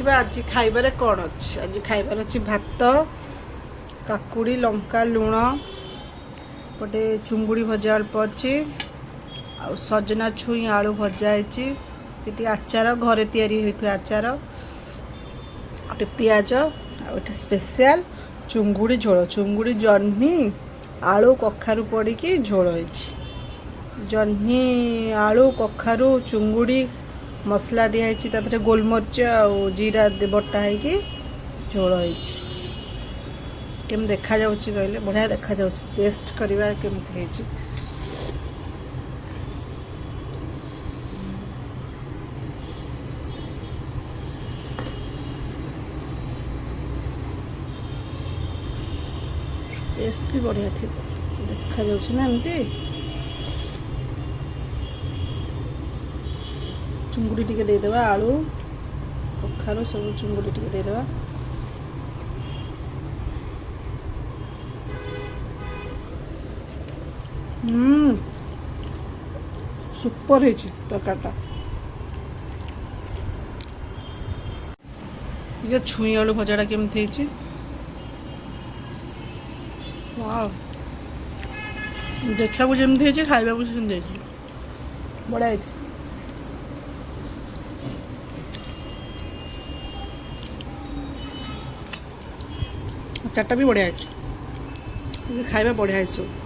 देखिए आज खाइबार कौन अच्छे आज खाइबार अच्छी भात काकुड़ी लंका लुण गोटे चुंगुड़ी भजा अल्प अच्छी आ सजना छुई आलू भजा है आचार घरे तैयारी होता आचार गोटे पियाज आटे स्पेशल चुंगुड़ी झोल चुंगुड़ी जह्नी आलू कखारू पड़ी झोल है जह्नी आलू कखारू चुंगुड़ी मसला दिखाई तादे गोलमरीच आ जीरा बटा है झोल है केम देखा जाउछि कहले बढ़िया देखा जाउछि टेस्ट करवा केमती है टेस्ट भी बढ़िया थी देखा जाउछि ना एमती चुंगुड़ी टिके दे देवा आलू कखारू सब चुंगुड़ी टिके दे देवा सुपर है तरकारीटा टिके छुई आलू भजाटा केमती है देखा जमी है खाइबा बढ़िया है चाटा भी बढ़िया है खाइबा बढ़िया है सब।